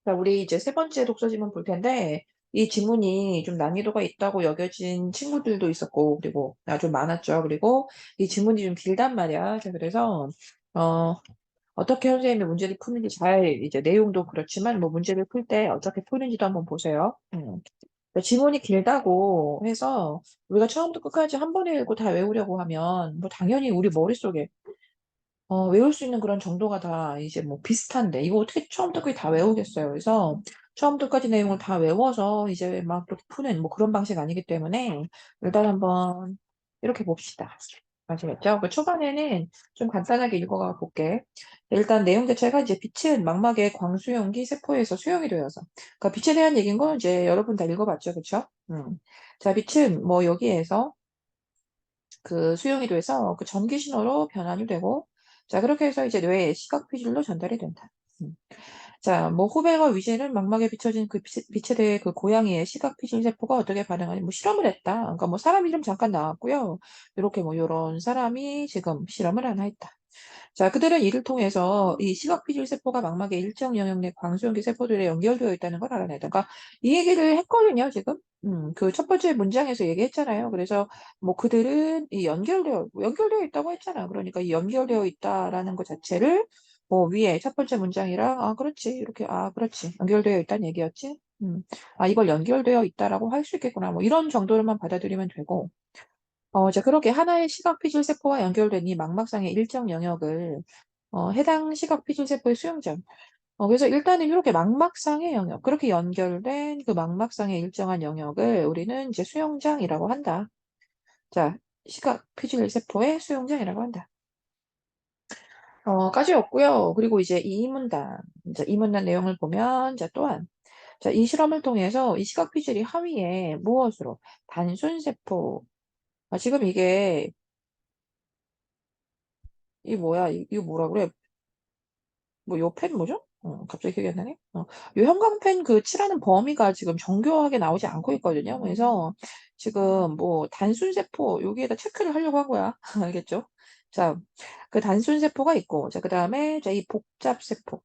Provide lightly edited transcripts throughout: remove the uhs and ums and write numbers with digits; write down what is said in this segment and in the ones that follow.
자, 우리 이제 세 번째 독서 지문 볼 텐데, 이 지문이 좀 난이도가 있다고 여겨진 친구들도 있었고, 그리고 아주 많았죠. 그리고 이 지문이 좀 길단 말이야. 자, 그래서, 어, 어떻게 선생님이 문제를 푸는지 잘, 이제 내용도 그렇지만, 뭐 문제를 풀 때 어떻게 푸는지도 한번 보세요. 지문이 길다고 해서 우리가 처음부터 끝까지 한 번에 읽고 다 외우려고 하면, 뭐 당연히 우리 머릿속에 외울 수 있는 그런 정도가 다 이제 뭐 비슷한데 이거 어떻게 처음부터 끝까지 다 외우겠어요. 그래서 처음부터 끝까지 내용을 다 외워서 이제 막 그렇게 푸는 뭐 그런 방식 아니기 때문에 일단 한번 이렇게 봅시다. 아시겠죠? 그 초반에는 좀 간단하게 읽어가 볼게. 일단 내용 자체가 이제 빛은 망막의 광수용기 세포에서 수용이 되어서. 그러니까 빛에 대한 얘기인 건 이제 여러분 다 읽어봤죠, 그렇죠? 자, 빛은 뭐 여기에서 그 수용이 돼서 그 전기 신호로 변환이 되고, 자, 그렇게 해서 이제 뇌에 시각 피질로 전달이 된다. 음. 자, 뭐 후배가 위제는 망막에 비춰진 그 빛에 대해 그 고양이의 시각 피질 세포가 어떻게 반응하니 뭐 실험을 했다. 그러니까 뭐 사람 이름 잠깐 나왔고요. 이렇게 뭐 요런 사람이 지금 실험을 하나 했다. 자, 그들은 이를 통해서 이 시각피질 세포가 망막의 일정 영역 내 광소연기 세포들에 연결되어 있다는 걸 알아내다. 그러니까 이 얘기를 했거든요, 지금. 그 첫 번째 문장에서 얘기했잖아요. 그래서 뭐 그들은 이 연결되어 있다고 했잖아. 그러니까 이 연결되어 있다라는 것 자체를 뭐 위에 첫 번째 문장이랑, 아, 그렇지. 이렇게, 아, 그렇지. 연결되어 있다는 얘기였지. 아, 이걸 연결되어 있다라고 할 수 있겠구나. 뭐 이런 정도로만 받아들이면 되고. 자, 그렇게 하나의 시각피질 세포와 연결된 이 망막상의 일정 영역을 해당 시각피질 세포의 수용장. 그래서 일단은 이렇게 망막상의 영역, 그렇게 연결된 그 망막상의 일정한 영역을 우리는 이제 수용장이라고 한다. 자, 시각피질 세포의 수용장이라고 한다. 까지였고요. 그리고 이제 이 문단 내용을 보면, 자, 또한, 자, 이 실험을 통해서 이 시각피질이 하위에 무엇으로? 단순세포. 지금 이 뭐야? 이거 뭐라 그래? 뭐 요 펜 뭐죠? 갑자기 기억이 안 나네. 요 형광펜 그 칠하는 범위가 지금 정교하게 나오지 않고 있거든요. 그래서 지금 뭐 단순세포 여기에다 체크를 하려고 한 거야. 알겠죠? 자, 그 단순세포가 있고, 자, 그 다음에 자, 이 복잡세포.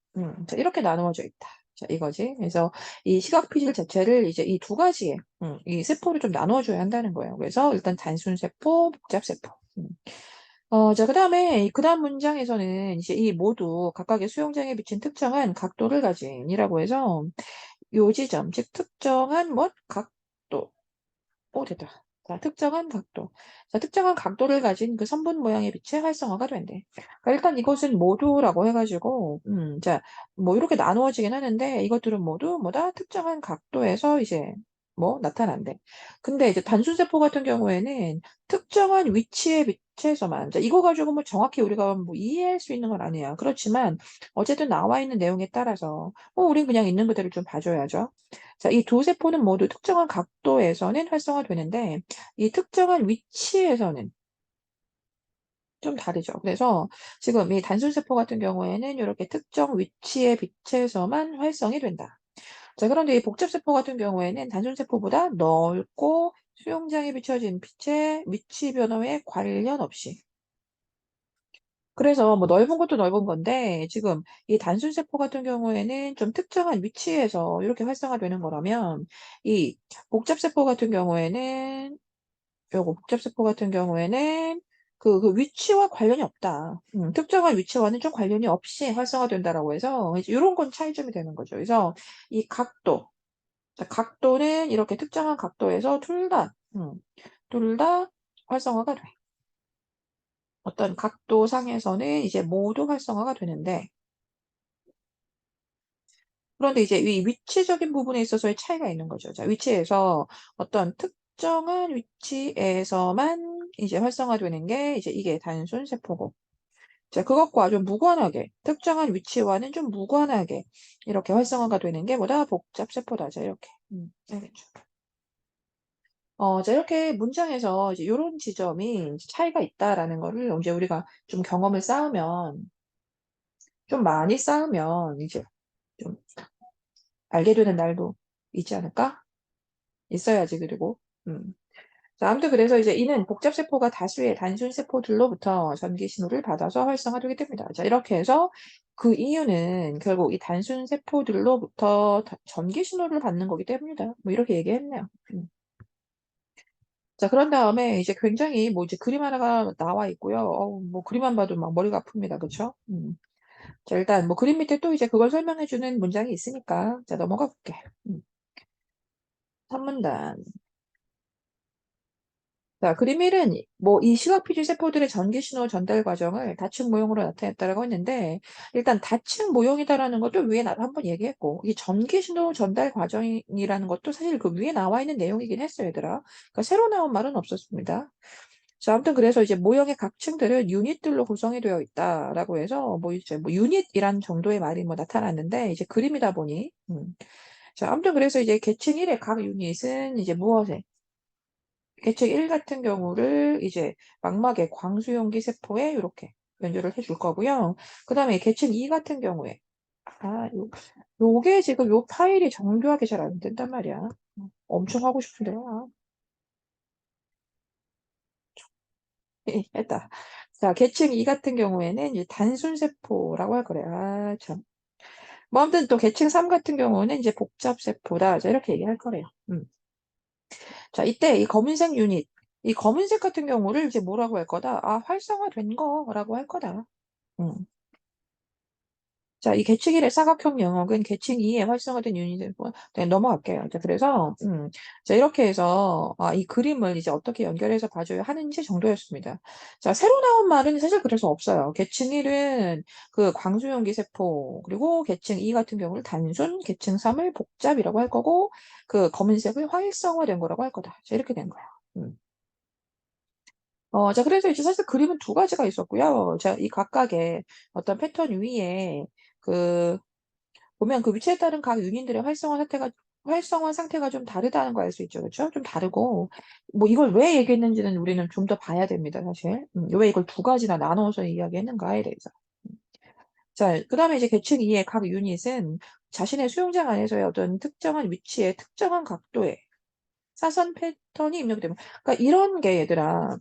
자, 이렇게 나누어져 있다. 자, 이거지. 그래서 이 시각피질 자체를 이제 이 두 가지의 이 세포를 좀 나누어줘야 한다는 거예요. 그래서 일단 단순세포, 복잡세포. 자, 그다음 문장에서는 이제 이 모두 각각의 수용장에 비친 특정한 각도를 가진이라고 해서 요 지점, 즉 특정한 뭐 각도. 됐다. 자, 특정한 각도. 자, 특정한 각도를 가진 그 선분 모양의 빛의 활성화가 된대. 그러니까 일단 이것은 모두라고 해가지고, 자, 뭐 이렇게 나누어지긴 하는데 이것들은 모두 뭐다? 특정한 각도에서 이제 뭐 나타난대. 근데 이제 단순세포 같은 경우에는 특정한 위치에 비춰서만, 자, 이거 가지고 뭐 정확히 우리가 뭐 이해할 수 있는 건 아니야. 그렇지만 어쨌든 나와 있는 내용에 따라서 우린 그냥 있는 그대로 좀 봐줘야죠. 자, 이 두 세포는 모두 특정한 각도에서는 활성화되는데 이 특정한 위치에서는 좀 다르죠. 그래서 지금 이 단순세포 같은 경우에는 이렇게 특정 위치에 비춰서만 활성이 된다. 자, 그런데 이 복잡세포 같은 경우에는 단순세포보다 넓고 수용장에 비춰진 빛의 위치 변화에 관련 없이, 그래서 뭐 넓은 것도 넓은 건데 지금 이 단순세포 같은 경우에는 좀 특정한 위치에서 이렇게 활성화되는 거라면 이 복잡세포 같은 경우에는 복잡세포 같은 경우에는 그 위치와 관련이 없다. 특정한 위치와는 좀 관련이 없이 활성화된다라고 해서 이제 이런 건 차이점이 되는 거죠. 그래서 이 각도, 자, 각도는 이렇게 특정한 각도에서 둘 다 활성화가 돼. 어떤 각도상에서는 이제 모두 활성화가 되는데, 그런데 이제 이 위치적인 부분에 있어서의 차이가 있는 거죠. 자, 위치에서 어떤 특정한 위치에서만 이제 활성화되는 게 이제 이게 단순 세포고. 자, 그것과 좀 무관하게, 특정한 위치와는 좀 무관하게 이렇게 활성화가 되는 게 뭐다? 복잡 세포다. 자, 이렇게. 알겠죠? 자, 이렇게 문장에서 이제 요런 지점이 이제 차이가 있다라는 거를 이제 우리가 좀 경험을 쌓으면, 좀 많이 쌓으면 이제 좀 알게 되는 날도 있지 않을까? 있어야지, 그리고. 음. 자, 아무튼 그래서 이제 이는 복잡세포가 다수의 단순세포들로부터 전기 신호를 받아서 활성화되게 됩니다. 자, 이렇게 해서 그 이유는 결국 이 단순 세포들로부터 전기 신호를 받는 거기 때문이다. 뭐 이렇게 얘기했네요. 자, 그런 다음에 이제 굉장히 뭐 이제 그림 하나가 나와 있고요. 뭐 그림만 봐도 막 머리가 아픕니다. 그쵸? 자, 일단 뭐 그림 밑에 또 이제 그걸 설명해 주는 문장이 있으니까 자, 넘어가 볼게. 선문단. 자, 그림 1은 뭐 이 시각피질 세포들의 전기 신호 전달 과정을 다층 모형으로 나타냈다라고 했는데 일단 다층 모형이다라는 것도 위에 나도 한번 얘기했고 이 전기 신호 전달 과정이라는 것도 사실 그 위에 나와 있는 내용이긴 했어요, 얘들아. 그러니까 새로 나온 말은 없었습니다. 자, 아무튼 그래서 이제 모형의 각 층들은 유닛들로 구성이 되어 있다라고 해서 뭐 이제 뭐 유닛이란 정도의 말이 뭐 나타났는데 이제 그림이다 보니 자, 아무튼 그래서 이제 계층 1의 각 유닛은 이제 무엇에 계층 1 같은 경우를 이제 망막의 광수용기 세포에 이렇게 연결을 해줄 거고요. 그 다음에 계층 2 같은 경우에 요게 지금 요 파일이 정교하게 잘 안 된단 말이야. 엄청 하고 싶은데 했다. 자, 계층 2 같은 경우에는 이제 단순 세포라고 할 거래. 아, 참. 뭐 아무튼 또 계층 3 같은 경우는 이제 복잡 세포다. 자, 이렇게 얘기할 거래요. 자, 이때 이 검은색 유닛, 이 검은색 같은 경우를 이제 뭐라고 할 거다? 아, 활성화된 거라고 할 거다. 음. 자, 이 계층 1의 사각형 영역은 계층 2의 활성화된 유닛을 네, 넘어갈게요. 자, 그래서 자, 이렇게 해서 이 그림을 이제 어떻게 연결해서 봐줘야 하는지 정도였습니다. 자, 새로 나온 말은 사실 그래서 없어요. 계층 1은 그 광주용기 세포, 그리고 계층 2 같은 경우를 단순, 계층 3을 복잡이라고 할 거고, 그 검은색을 활성화된 거라고 할 거다. 자, 이렇게 된 거예요. 자, 그래서 이제 사실 그림은 두 가지가 있었고요. 자, 이 각각의 어떤 패턴 위에 그 보면 그 위치에 따른 각 유닛들의 활성화 상태가 좀 다르다는 걸 알 수 있죠. 그렇죠? 좀 다르고 뭐 이걸 왜 얘기했는지는 우리는 좀 더 봐야 됩니다, 사실. 왜 이걸 두 가지나 나눠서 이야기했는가에 대해서. 자, 그다음에 이제 계층 2의 각 유닛은 자신의 수용장 안에서의 어떤 특정한 위치에 특정한 각도의 사선 패턴이 입력이 되면 그러니까 이런 게 얘들아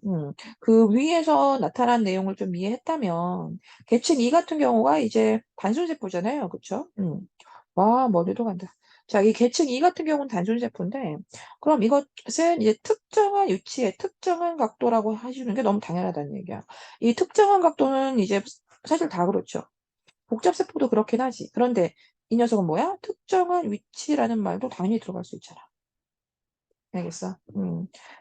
그 위에서 나타난 내용을 좀 이해했다면 계층 2 같은 경우가 이제 단순세포잖아요. 그쵸? 와 머리도 간다. 자, 이 계층 2 같은 경우는 단순세포인데 그럼 이것은 이제 특정한 위치에 특정한 각도라고 하시는 게 너무 당연하다는 얘기야. 이 특정한 각도는 이제 사실 다 그렇죠. 복잡세포도 그렇긴 하지. 그런데 이 녀석은 뭐야? 특정한 위치라는 말도 당연히 들어갈 수 있잖아. 알겠어.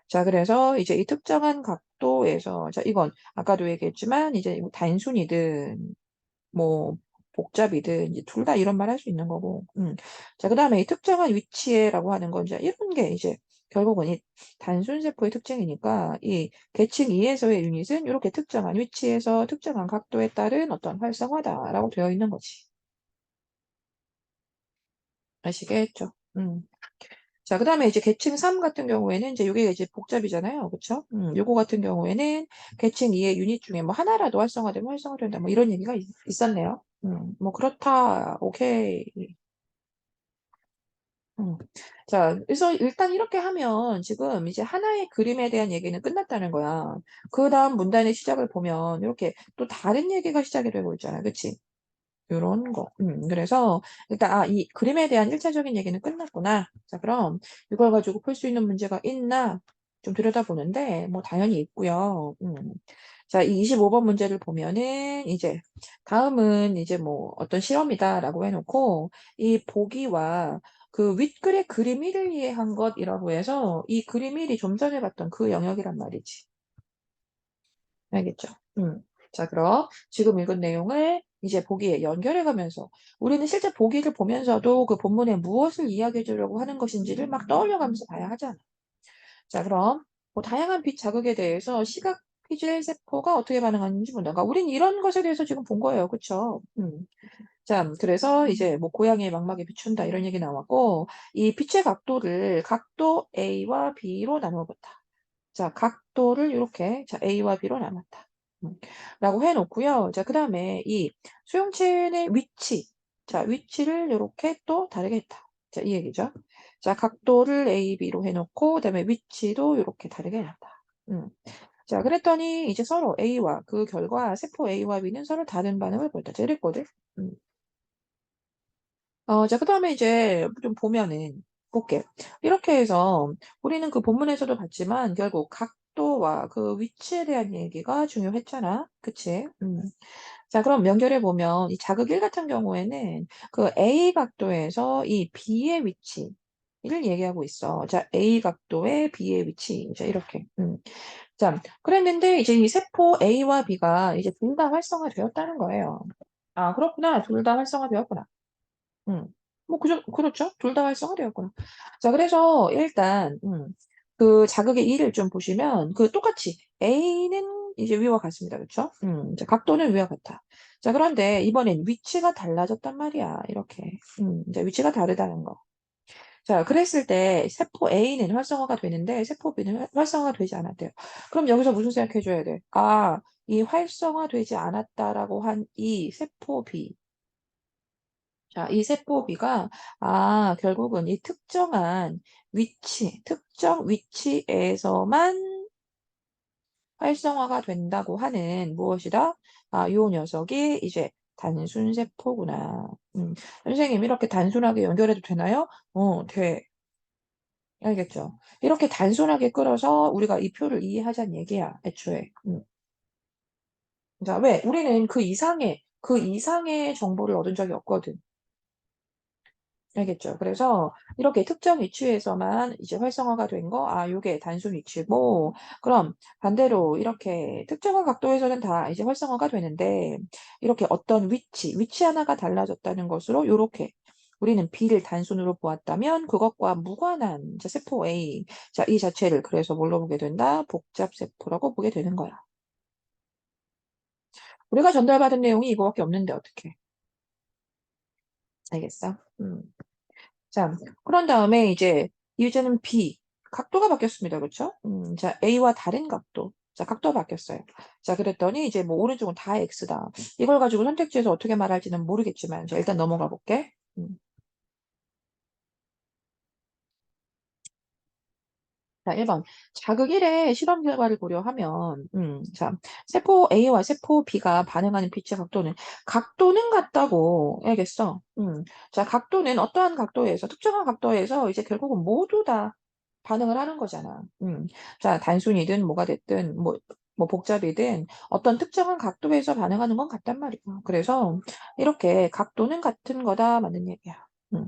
자, 그래서 이제 이 특정한 각도에서, 자, 이건 아까도 얘기했지만, 이제 뭐 단순이든, 뭐, 복잡이든, 이제 둘 다 이런 말 할 수 있는 거고. 자, 그 다음에 이 특정한 위치에라고 하는 건, 이제 이런 게 이제 결국은 이 단순세포의 특징이니까, 이 계층 2에서의 유닛은 이렇게 특정한 위치에서 특정한 각도에 따른 어떤 활성화다라고 되어 있는 거지. 아시겠죠? 자, 그다음에 이제 계층 3 같은 경우에는 이제 요게 이제 복잡이잖아요. 그쵸? 요거 같은 경우에는 계층 2의 유닛 중에 뭐 하나라도 활성화되면 활성화된다. 뭐 이런 얘기가 있었네요. 뭐 그렇다. 오케이. 음. 자, 그래서 일단 이렇게 하면 지금 이제 하나의 그림에 대한 얘기는 끝났다는 거야. 그다음 문단의 시작을 보면 이렇게 또 다른 얘기가 시작이 되고 있잖아. 그치? 요런 거. 그래서 일단 이 그림에 대한 1차적인 얘기는 끝났구나. 자, 그럼 이걸 가지고 풀 수 있는 문제가 있나 좀 들여다보는데 뭐 당연히 있고요. 자, 이 25번 문제를 보면은 이제 다음은 이제 뭐 어떤 실험이다라고 해놓고 이 보기와 그 윗글의 그림 1을 이해한 것이라고 해서 이 그림 1이 좀 전에 봤던 그 영역이란 말이지. 알겠죠? 자, 그럼 지금 읽은 내용을 이제 보기에 연결해 가면서 우리는 실제 보기를 보면서도 그 본문에 무엇을 이야기해 주려고 하는 것인지를 막 떠올려 가면서 봐야 하잖아. 자, 그럼 뭐 다양한 빛 자극에 대해서 시각 피질 세포가 어떻게 반응하는지 본다. 그러니까 우린 이런 것에 대해서 지금 본 거예요. 그쵸? 자, 그래서 이제 뭐 고양이의 망막에 비춘다 이런 얘기 나왔고 이 빛의 각도를 각도 A와 B로 나누어 봤다. 자, 각도를 이렇게 자, A와 B로 나눴다. 라고 해놓고요. 자, 그 다음에 이 수용체의 위치. 자, 위치를 이렇게 또 다르게 했다. 자, 이 얘기죠. 자, 각도를 A, B로 해놓고, 그 다음에 위치도 이렇게 다르게 해놨다. 음. 자, 그랬더니 이제 서로 A와 그 결과 세포 A와 B는 서로 다른 반응을 보였다. 자, 이랬거든. 음. 자, 그다음에 이제 좀 보면은 볼게. 이렇게 해서 우리는 그 본문에서도 봤지만 결국 각도와 그 위치에 대한 얘기가 중요했잖아. 그치? 자, 그럼 연결해 보면 이 자극 1 같은 경우에는 그 A 각도에서 이 B의 위치를 얘기하고 있어. 자, A 각도의 B의 위치. 자, 이렇게. 자, 그랬는데 이제 이 세포 A와 B가 이제 둘 다 활성화되었다는 거예요. 아, 그렇구나. 둘 다 활성화되었구나. 음. 뭐 그렇죠. 둘 다 활성화되었구나. 자, 그래서 일단 그 자극의 일을 좀 보시면 그 똑같이 A는 이제 위와 같습니다. 그쵸? 이제 각도는 위와 같아. 자, 그런데 이번엔 위치가 달라졌단 말이야. 이렇게. 이제 위치가 다르다는 거. 자, 그랬을 때 세포 A는 활성화가 되는데 세포 B는 활성화가 되지 않았대요. 그럼 여기서 무슨 생각해 줘야 돼? 아, 이 활성화되지 않았다라고 한 이 세포 B. 자, 이 세포비가 결국은 이 특정 위치에서만 활성화가 된다고 하는 무엇이다? 요 녀석이 이제 단순 세포구나. 선생님 이렇게 단순하게 연결해도 되나요? 돼. 알겠죠? 이렇게 단순하게 끌어서 우리가 이 표를 이해하자는 얘기야, 애초에. 자, 왜? 우리는 그 이상의 정보를 얻은 적이 없거든. 알겠죠? 그래서 이렇게 특정 위치에서만 이제 활성화가 된 거, 요게 단순 위치고, 그럼 반대로 이렇게 특정한 각도에서는 다 이제 활성화가 되는데, 이렇게 어떤 위치 하나가 달라졌다는 것으로 요렇게 우리는 B를 단순으로 보았다면 그것과 무관한 이제 세포 A, 자, 이 자체를 그래서 뭘로 보게 된다? 복잡 세포라고 보게 되는 거야. 우리가 전달받은 내용이 이거밖에 없는데 어떻게? 알겠어? 자, 그런 다음에 이제는 B, 각도가 바뀌었습니다. 그렇죠? 자, A와 다른 각도. 자, 각도가 바뀌었어요. 자, 그랬더니 이제 뭐 오른쪽은 다 X다. 이걸 가지고 선택지에서 어떻게 말할지는 모르겠지만, 자, 일단 넘어가 볼게. 자, 1번. 자극 1의 실험 결과를 고려하면, 자, 세포 A와 세포 B가 반응하는 빛의 각도는 같다고 알겠어. 자, 각도는 어떠한 각도에서, 특정한 각도에서 이제 결국은 모두 다 반응을 하는 거잖아. 자, 단순이든 뭐가 됐든, 뭐 복잡이든 어떤 특정한 각도에서 반응하는 건 같단 말이야. 그래서 이렇게 각도는 같은 거다 맞는 얘기야. 음.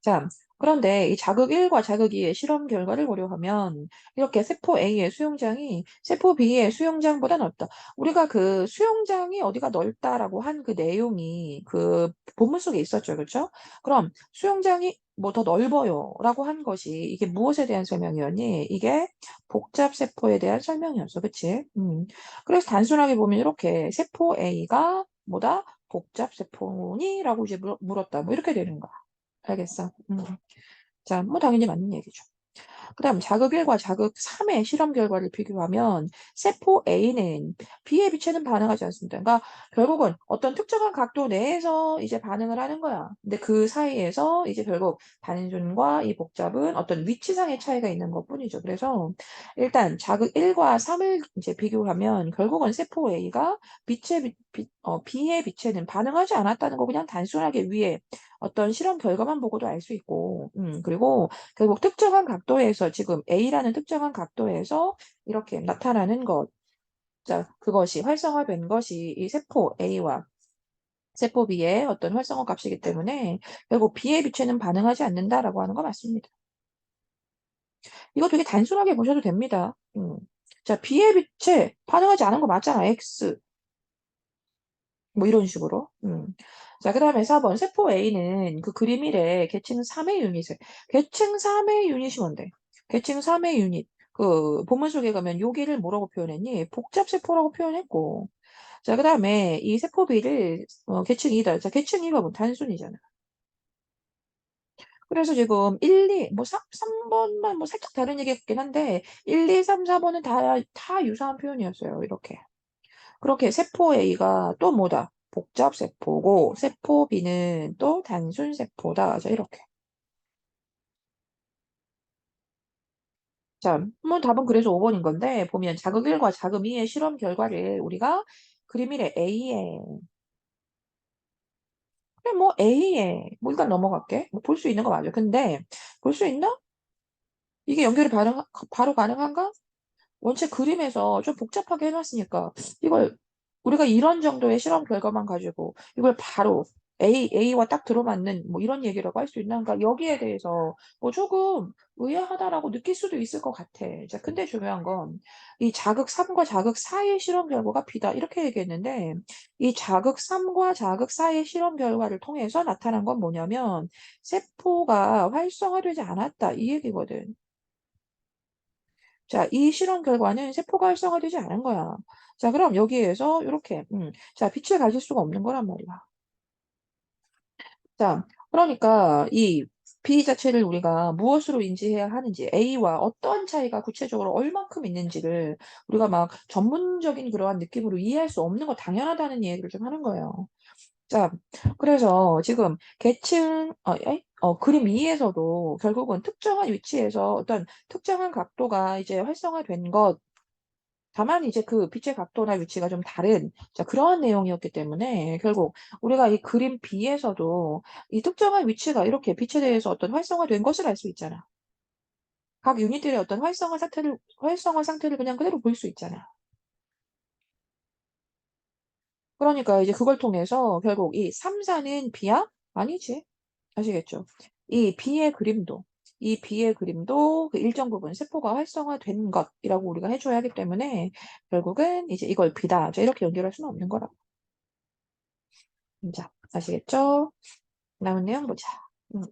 자, 그런데 이 자극 1과 자극 2의 실험 결과를 고려하면 이렇게 세포 A의 수용장이 세포 B의 수용장보다 넓다. 우리가 그 수용장이 어디가 넓다라고 한 그 내용이 그 본문 속에 있었죠. 그렇죠? 그럼 수용장이 뭐 더 넓어요라고 한 것이 이게 무엇에 대한 설명이었니? 이게 복잡 세포에 대한 설명이었어. 그치? 그래서 단순하게 보면 이렇게 세포 A가 뭐다? 복잡 세포니라고 이제 물었다. 뭐 이렇게 되는 거야. 알겠어. 자, 뭐 당연히 맞는 얘기죠. 그다음 자극 1과 자극 3의 실험 결과를 비교하면 세포 A는 B에 빛에는 반응하지 않습니다. 그러니까 결국은 어떤 특정한 각도 내에서 이제 반응을 하는 거야. 근데 그 사이에서 이제 결국 단순과 이 복잡은 어떤 위치상의 차이가 있는 것뿐이죠. 그래서 일단 자극 1과 3을 이제 비교하면 결국은 세포 A가 B의 빛에는 반응하지 않았다는 거 그냥 단순하게 위에 어떤 실험 결과만 보고도 알 수 있고, 그리고 결국 특정한 각도에서 지금 A라는 특정한 각도에서 이렇게 나타나는 것, 자, 그것이 활성화된 것이 이 세포 A와 세포 B의 어떤 활성화 값이기 때문에 결국 B에 비추는 반응하지 않는다라고 하는 거 맞습니다. 이거 되게 단순하게 보셔도 됩니다. 자, B에 비추 반응하지 않은 거 맞잖아. X. 뭐 이런 식으로. 자, 그 다음에 4번. 세포 A는 그 그림 1에 계층 3의 유닛을. 계층 3의 유닛이 뭔데? 계층 3의 유닛. 그 본문 속에 가면 여기를 뭐라고 표현했니? 복잡세포라고 표현했고. 자, 그 다음에 이 세포 B를 계층 2다. 자, 계층 2가 뭐 단순이잖아. 그래서 지금 1, 2, 뭐 3번만 뭐 살짝 다른 얘기 같긴 한데 1, 2, 3, 4번은 다 유사한 표현이었어요. 이렇게. 그렇게 세포 A가 또 뭐다? 복잡세포고 세포 B는 또 단순세포다. 자, 이렇게. 자, 뭐 답은 그래서 5번인 건데, 보면 자극 1과 자극 2의 실험 결과를 우리가 그림 1에 A에, 그래, 뭐 A에, 뭐 일단 넘어갈게. 뭐 볼 수 있는 거 맞아. 근데, 볼 수 있나? 이게 연결이 바로 가능한가? 원체 그림에서 좀 복잡하게 해놨으니까 이걸 우리가 이런 정도의 실험 결과만 가지고 이걸 바로 A와 딱 들어맞는 뭐 이런 얘기라고 할 수 있나? 그러니까 여기에 대해서 뭐 조금 의아하다라고 느낄 수도 있을 것 같아. 자, 근데 중요한 건 이 자극 3과 자극 4의 실험 결과가 B다. 이렇게 얘기했는데 이 자극 3과 자극 4의 실험 결과를 통해서 나타난 건 뭐냐면 세포가 활성화되지 않았다. 이 얘기거든. 자, 이 실험 결과는 세포가 활성화되지 않은 거야. 자, 그럼 여기에서 이렇게, 자, 빛을 가질 수가 없는 거란 말이야. 자, 그러니까 이 B 자체를 우리가 무엇으로 인지해야 하는지, A와 어떤 차이가 구체적으로 얼만큼 있는지를 우리가 막 전문적인 그러한 느낌으로 이해할 수 없는 거 당연하다는 얘기를 좀 하는 거예요. 자, 그래서 지금 계층, 그림 2에서도 결국은 특정한 위치에서 어떤 특정한 각도가 이제 활성화된 것, 다만 이제 그 빛의 각도나 위치가 좀 다른 자 그러한 내용이었기 때문에 결국 우리가 이 그림 B에서도 이 특정한 위치가 이렇게 빛에 대해서 어떤 활성화된 것을 알 수 있잖아. 각 유닛들의 어떤 활성화 상태를 그냥 그대로 볼 수 있잖아. 그러니까 이제 그걸 통해서 결국 이 3, 4는 B야? 아니지. 아시겠죠? 이 B의 그림도 그 일정 부분 세포가 활성화된 것이라고 우리가 해줘야 하기 때문에 결국은 이제 이걸 B다. 자, 이렇게 연결할 수는 없는 거라. 자, 아시겠죠? 나온 내용 보자. 음.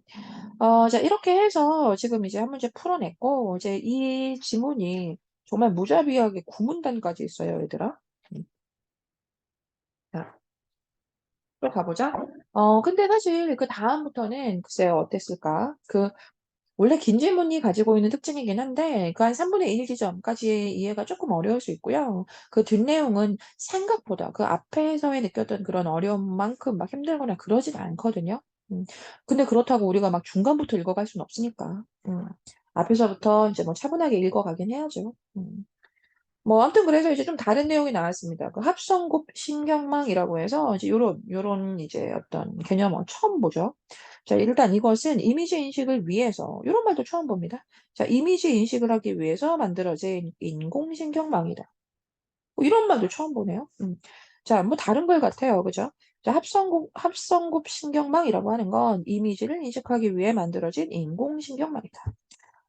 자, 이렇게 해서 지금 이제 한 문제 풀어냈고, 이제 이 지문이 정말 무자비하게 9문단까지 있어요, 얘들아. 음. 자, 또 가보자. 근데 사실 그 다음부터는 글쎄요, 어땠을까? 원래 긴 지문이 가지고 있는 특징이긴 한데, 그 한 3분의 1 지점까지 이해가 조금 어려울 수 있고요. 그 뒷내용은 생각보다 그 앞에서의 느꼈던 그런 어려움만큼 막 힘들거나 그러진 않거든요. 음. 근데 그렇다고 우리가 막 중간부터 읽어갈 수는 없으니까. 앞에서부터 이제 뭐 차분하게 읽어가긴 해야죠. 뭐 아무튼 그래서 이제 좀 다른 내용이 나왔습니다. 그 합성곱 신경망이라고 해서 이제 요런 이제 어떤 개념을 처음 보죠. 자, 일단 이것은 이미지 인식을 위해서 요런 말도 처음 봅니다. 자, 이미지 인식을 하기 위해서 만들어진 인공신경망이다. 뭐 이런 말도 처음 보네요. 자, 뭐 다른 걸 같아요. 그죠? 자, 합성곱 신경망이라고 하는 건 이미지를 인식하기 위해 만들어진 인공신경망이다.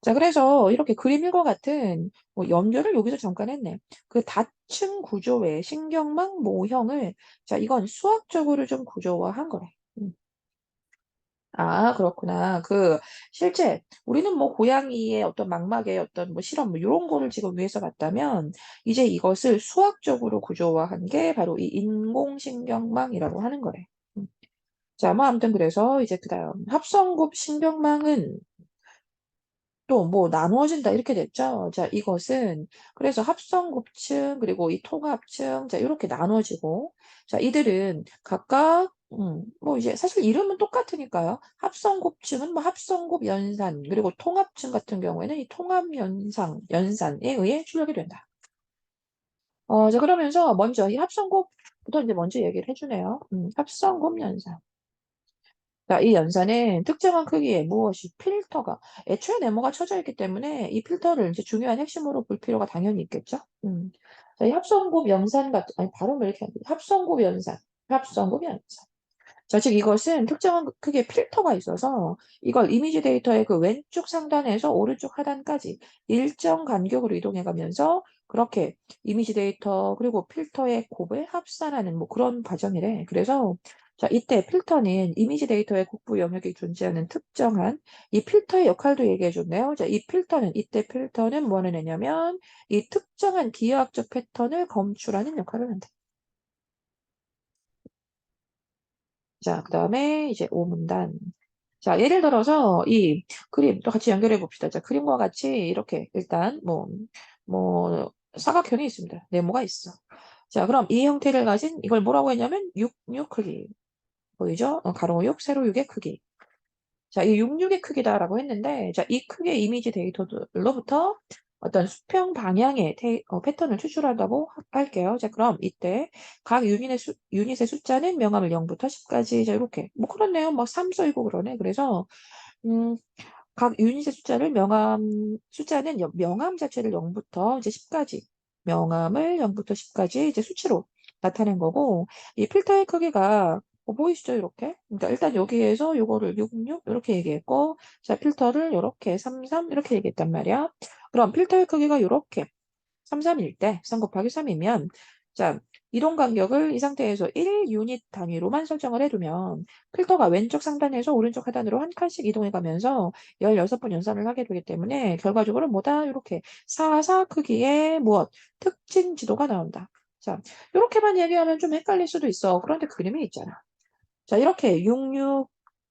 자, 그래서 이렇게 그림과 같은 뭐 연결을 여기서 잠깐 했네. 그 다층 구조의 신경망 모형을 자, 이건 수학적으로 좀 구조화한 거래. 음. 아, 그렇구나. 실제 우리는 뭐 고양이의 어떤 망막의 어떤 뭐 실험 뭐 요런 거를 지금 위해서 봤다면 이제 이것을 수학적으로 구조화한 게 바로 이 인공신경망이라고 하는 거래. 음. 자, 뭐 아무튼 그래서 이제 그다음 합성곱 신경망은 또 뭐 나누어진다 이렇게 됐죠. 자, 이것은 그래서 합성곱층 그리고 이 통합층 자 이렇게 나눠지고 자 이들은 각각 뭐 이제 사실 이름은 똑같으니까요. 합성곱층은 뭐 합성곱 연산 그리고 통합층 같은 경우에는 이 통합 연산에 의해 출력이 된다. 자 그러면서 먼저 이 합성곱부터 이제 먼저 얘기를 해주네요. 합성곱 연산. 자, 이 연산은 특정한 크기의 무엇이 필터가 애초에 네모가 쳐져 있기 때문에 이 필터를 이제 중요한 핵심으로 볼 필요가 당연히 있겠죠. 자, 이 합성곱 연산 같은 아니 발음을 이렇게 합니다. 합성곱 연산. 자, 즉 이것은 특정한 크기의 필터가 있어서 이걸 이미지 데이터의 그 왼쪽 상단에서 오른쪽 하단까지 일정 간격으로 이동해 가면서 그렇게 이미지 데이터 그리고 필터의 곱을 합산하는 뭐 그런 과정이래. 그래서 자, 이때 필터는 이미지 데이터의 국부 영역에 존재하는 특정한 이 필터의 역할도 얘기해 줬네요. 자, 이때 필터는 뭐 하는 애냐면 이 특정한 기하학적 패턴을 검출하는 역할을 한다. 자, 그다음에 이제 오문단. 자, 예를 들어서 이 그림 또 같이 연결해 봅시다. 자, 그림과 같이 이렇게 일단 뭐 사각형이 있습니다. 네모가 있어. 자, 그럼 이 형태를 가진 이걸 뭐라고 했냐면 66 크기. 보이죠? 가로 6, 세로 6의 크기. 자, 이 66의 크기다라고 했는데 자, 이 크기의 이미지 데이터들로부터 어떤 수평 방향의 패턴을 추출한다고 할게요. 자, 그럼 이때 각 유닛의 숫자는 명암을 0부터 10까지. 자, 이렇게. 뭐 그렇네요. 막 3 써있고 그러네. 그래서, 음, 각 유닛의 숫자는 명암 자체를 0부터 이제 10까지. 명암을 0부터 10까지 이제 수치로 나타낸 거고, 이 필터의 크기가 보이시죠? 이렇게. 그러니까 일단 여기에서 요거를 66 이렇게 얘기했고, 자, 필터를 요렇게 33 이렇게 얘기했단 말이야. 그럼 필터의 크기가 요렇게 33일 때 3 곱하기 3이면 자, 이동 간격을 이 상태에서 1유닛 단위로만 설정을 해두면 필터가 왼쪽 상단에서 오른쪽 하단으로 한 칸씩 이동해 가면서 16번 연산을 하게 되기 때문에 결과적으로 뭐다? 이렇게 4사 크기의 무엇? 특징 지도가 나온다. 자, 이렇게만 얘기하면 좀 헷갈릴 수도 있어. 그런데 그림이 있잖아. 자, 이렇게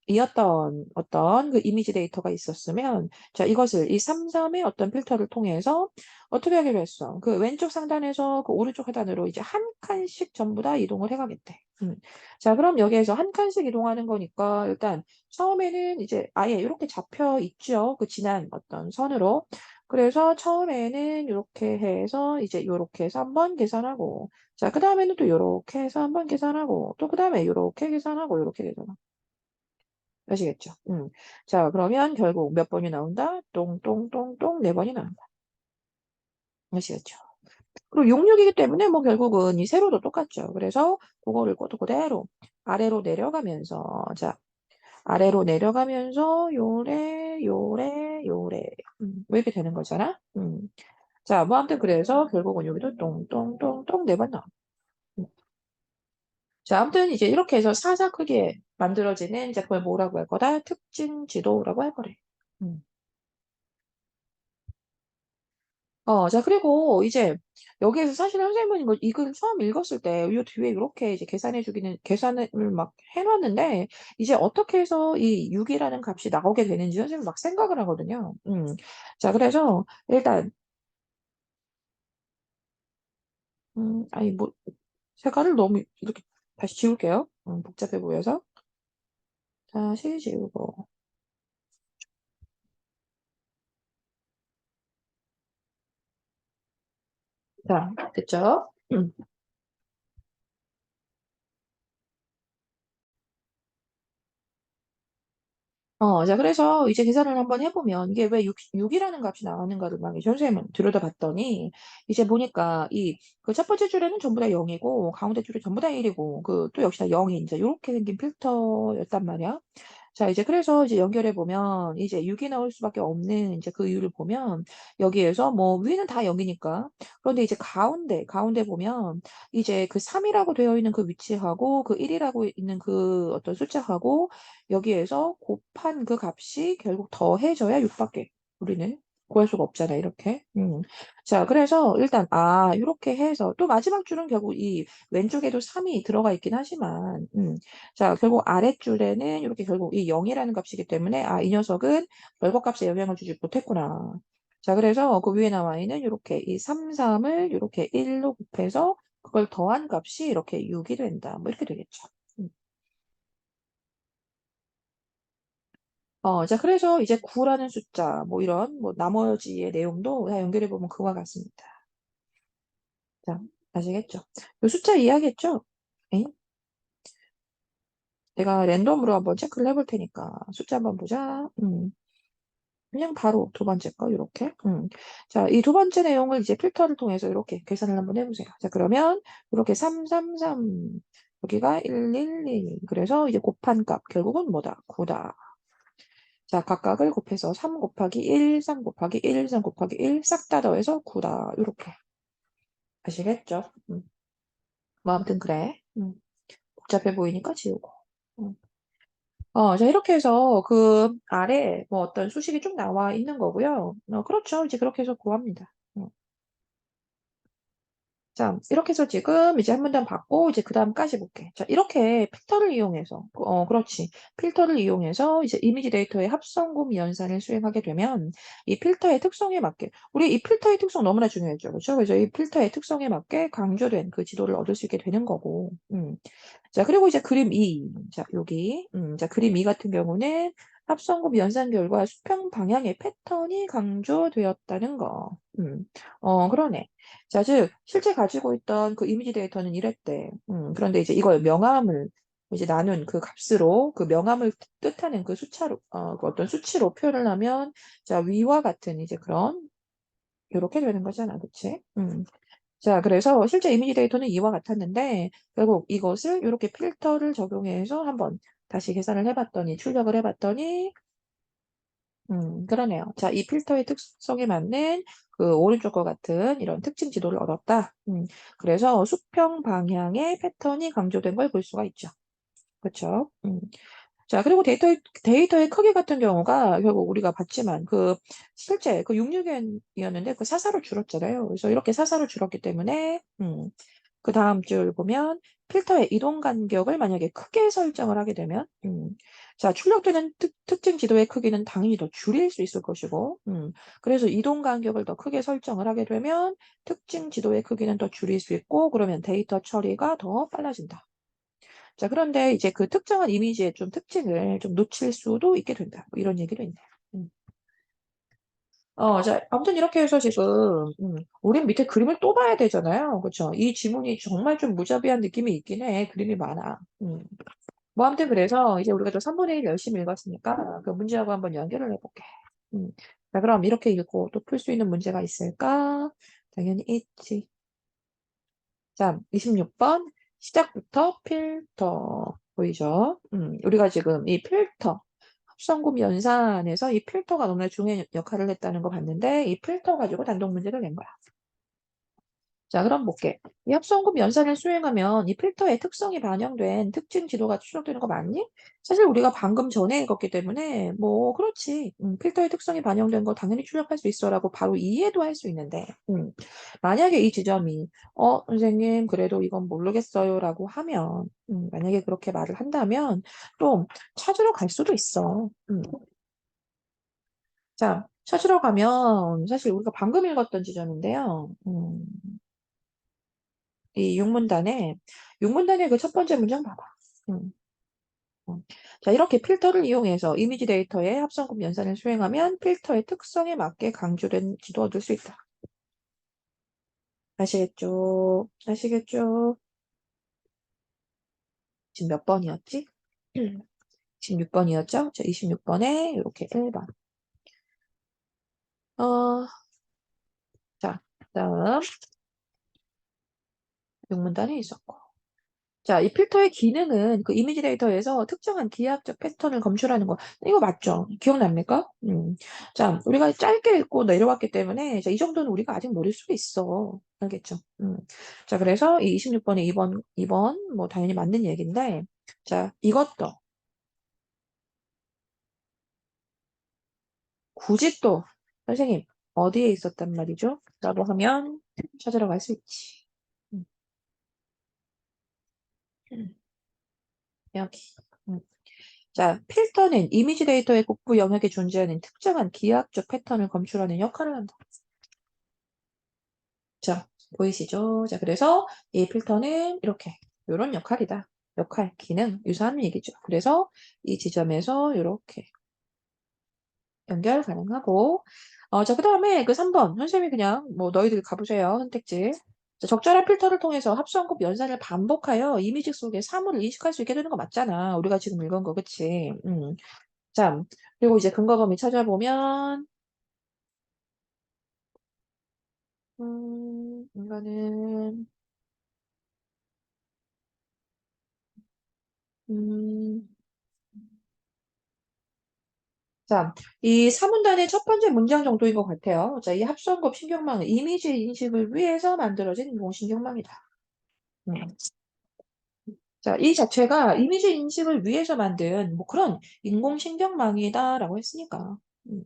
66이었던 어떤 그 이미지 데이터가 있었으면, 자, 이것을 이 33의 어떤 필터를 통해서 어떻게 하기로 했어? 그 왼쪽 상단에서 그 오른쪽 하단으로 이제 한 칸씩 전부 다 이동을 해가겠대. 자, 그럼 여기에서 한 칸씩 이동하는 거니까 일단 처음에는 이제 아예 이렇게 잡혀 있죠. 그 지난 어떤 선으로. 그래서 처음에는 이렇게 해서 이제 이렇게 해서 한번 계산하고, 자, 그 다음에는 또 요렇게 해서 한번 계산하고, 또 그 다음에 요렇게 계산하고, 요렇게 계산하고. 아시겠죠? 자, 그러면 결국 몇 번이 나온다? 똥똥똥똥 4번이 나온다. 아시겠죠? 그리고 66이기 때문에 뭐 결국은 이 세로도 똑같죠. 그래서 그거를 그대로 아래로 내려가면서, 자, 아래로 내려가면서 요래, 요래, 요래. 뭐 이렇게 되는 거잖아? 자, 뭐 아무튼 그래서 결국은 여기도 똥똥똥똥 4번 나온다. 음. 자, 아무튼 이제 이렇게 해서 사사 크기에 만들어지는 이제 그걸 뭐라고 할 거다? 특징 지도라고 할 거래. 음. 자, 그리고 이제 여기에서 사실 선생님은 이걸 처음 읽었을 때 이 뒤에 이렇게 이제 계산을 막 해놨는데 이제 어떻게 해서 이 6이라는 값이 나오게 되는지 선생님이 막 생각을 하거든요. 자, 그래서 일단, 아니, 뭐, 색깔을 너무 이렇게 다시 지울게요. 복잡해 보여서. 다시 지우고. 자, 됐죠? 자, 그래서 이제 계산을 한번 해보면 이게 왜 6이라는 값이 나오는가를 막 이제 선생님은 들여다봤더니 이제 보니까 그 첫 번째 줄에는 전부 다 0이고 가운데 줄에 전부 다 1이고 그 또 역시나 0이 이제 이렇게 생긴 필터였단 말이야. 자, 이제 그래서 이제 연결해 보면 이제 6이 나올 수밖에 없는 이제 그 이유를 보면 여기에서 뭐 위는 다 0이니까 그런데 이제 가운데 보면 이제 그 3이라고 되어 있는 그 위치하고 그 1이라고 있는 그 어떤 숫자하고 여기에서 곱한 그 값이 결국 더해져야 6밖에 우리는 구할 수가 없잖아, 이렇게. 자, 그래서 일단, 이렇게 해서 또 마지막 줄은 결국 이 왼쪽에도 3이 들어가 있긴 하지만, 자, 결국 아랫줄에는 이렇게 결국 이 0이라는 값이기 때문에, 이 녀석은 별거값에 영향을 주지 못했구나. 자, 그래서 그 위에 나와 있는 이렇게 이 33을 이렇게 1로 곱해서 그걸 더한 값이 이렇게 6이 된다. 뭐 이렇게 되겠죠. 음. 자, 그래서 이제 9라는 숫자, 뭐 이런, 뭐 나머지의 내용도 다 연결해 보면 그와 같습니다. 자, 아시겠죠? 요 숫자 이해하겠죠? 에? 내가 랜덤으로 한번 체크를 해볼 테니까 숫자 한번 보자. 그냥 바로 두 번째 거, 이렇게. 자, 이 두 번째 내용을 이제 필터를 통해서 이렇게 계산을 한번 해보세요. 자, 그러면 이렇게 333, 여기가 111, 그래서 이제 곱한 값, 결국은 뭐다? 9다. 자, 각각을 곱해서 3 곱하기 1, 3 곱하기 1, 3 곱하기 1, 싹 다 더해서 9다. 이렇게. 아시겠죠? 뭐 아무튼 그래. 복잡해 보이니까 지우고. 음. 자, 이렇게 해서 그 아래 뭐 어떤 수식이 쭉 나와 있는 거고요. 그렇죠. 이제 그렇게 해서 구합니다. 자, 이렇게 해서 지금 이제 한 문단 받고 이제 그 다음까지 볼게. 자, 이렇게 필터를 이용해서, 그렇지. 필터를 이용해서 이제 이미지 데이터의 합성곰 연산을 수행하게 되면 이 필터의 특성에 맞게, 우리 이 필터의 특성 너무나 중요했죠. 그렇죠? 그래서 이 필터의 특성에 맞게 강조된 그 지도를 얻을 수 있게 되는 거고. 자, 그리고 이제 그림 2. 자, 여기. 자, 그림 2 같은 경우는 합성급 연산 결과 수평 방향의 패턴이 강조되었다는 거. 그러네. 자, 즉 실제 가지고 있던 그 이미지 데이터는 이랬대. 그런데 이제 이걸 명암을 이제 나눈 그 값으로 그 명암을 뜻하는 그 숫자로 그 어떤 수치로 표현을 하면 자, 위와 같은 이제 그런 요렇게 되는 거잖아. 그치? 자, 그래서 실제 이미지 데이터는 이와 같았는데 결국 이것을 요렇게 필터를 적용해서 한번 다시 계산을 해봤더니 출력을 해봤더니 그러네요. 자, 이 필터의 특성에 맞는 그 오른쪽과 같은 이런 특징 지도를 얻었다. 그래서 수평 방향의 패턴이 강조된 걸 볼 수가 있죠. 그쵸? 자, 그리고 데이터의 크기 같은 경우가 결국 우리가 봤지만 그 실제 그 66이었는데 그 사사로 줄었잖아요. 그래서 이렇게 사사로 줄었기 때문에 그 다음 줄 보면 필터의 이동 간격을 만약에 크게 설정을 하게 되면 자, 출력되는 특징 지도의 크기는 당연히 더 줄일 수 있을 것이고 그래서 이동 간격을 더 크게 설정을 하게 되면 특징 지도의 크기는 더 줄일 수 있고 그러면 데이터 처리가 더 빨라진다. 자, 그런데 이제 그 특정한 이미지의 좀 특징을 좀 놓칠 수도 있게 된다. 뭐 이런 얘기도 있네요. 음. 자, 아무튼 이렇게 해서 지금, 우린 밑에 그림을 또 봐야 되잖아요. 그쵸? 이 지문이 정말 좀 무자비한 느낌이 있긴 해. 그림이 많아. 뭐 아무튼 그래서 이제 우리가 좀 3분의 1 열심히 읽었으니까 그 문제하고 한번 연결을 해볼게. 음. 자, 그럼 이렇게 읽고 또 풀 수 있는 문제가 있을까? 당연히 있지. 자, 26번. 시작부터 필터. 보이죠? 우리가 지금 이 필터, 합성곱 연산에서 이 필터가 너무나 중요한 역할을 했다는 거 봤는데, 이 필터 가지고 단독 문제를 낸 거야. 자, 그럼 볼게. 이 합성급 연산을 수행하면 이 필터의 특성이 반영된 특징 지도가 추적되는 거 맞니? 사실 우리가 방금 전에 읽었기 때문에 뭐 그렇지. 필터의 특성이 반영된 거 당연히 출력할 수 있어라고 바로 이해도 할 수 있는데 만약에 이 지점이 선생님 그래도 이건 모르겠어요라고 하면 만약에 그렇게 말을 한다면 좀 찾으러 갈 수도 있어. 자, 찾으러 가면 사실 우리가 방금 읽었던 지점인데요. 이 육문단의 그 첫 번째 문장 봐봐. 음, 자, 이렇게 필터를 이용해서 이미지 데이터의 합성급 연산을 수행하면 필터의 특성에 맞게 강조된 지도 얻을 수 있다. 아시겠죠? 아시겠죠? 지금 몇 번이었지? 26번이었죠? 자, 26번에 이렇게 1번. 어, 자, 다음 육문단에 있었고. 자, 이 필터의 기능은 그 이미지 데이터에서 특정한 기하학적 패턴을 검출하는 거. 이거 맞죠? 기억납니까? 자, 우리가 짧게 읽고 내려왔기 때문에 자, 이 정도는 우리가 아직 모를 수도 있어. 알겠죠? 자, 그래서 이 26번에 2번 뭐 당연히 맞는 얘기인데 자, 이것도 굳이 또 선생님 어디에 있었단 말이죠? 라고 하면 찾으러 갈 수 있지. 음, 음, 여기. 음. 자, 필터는 이미지 데이터의 국부 영역에 존재하는 특정한 기하학적 패턴을 검출하는 역할을 한다. 자, 보이시죠? 자, 그래서 이 필터는 이렇게 이런 역할이다. 역할, 기능, 유사한 얘기죠. 그래서 이 지점에서 이렇게 연결 가능하고 자, 그다음에 그 3번 선생님이 그냥 뭐 너희들 가보세요. 선택지. 자, 적절한 필터를 통해서 합성급 연산을 반복하여 이미지 속의 사물을 인식할 수 있게 되는 거 맞잖아. 우리가 지금 읽은 거, 그치? 자, 그리고 이제 근거 범위 찾아보면, 이거는, 음, 자, 이 사문단의 첫 번째 문장 정도인 것 같아요. 자, 이 합성급 신경망은 이미지 인식을 위해서 만들어진 인공신경망이다. 음. 자, 이 자체가 이미지 인식을 위해서 만든 뭐 그런 인공신경망이다라고 했으니까. 음.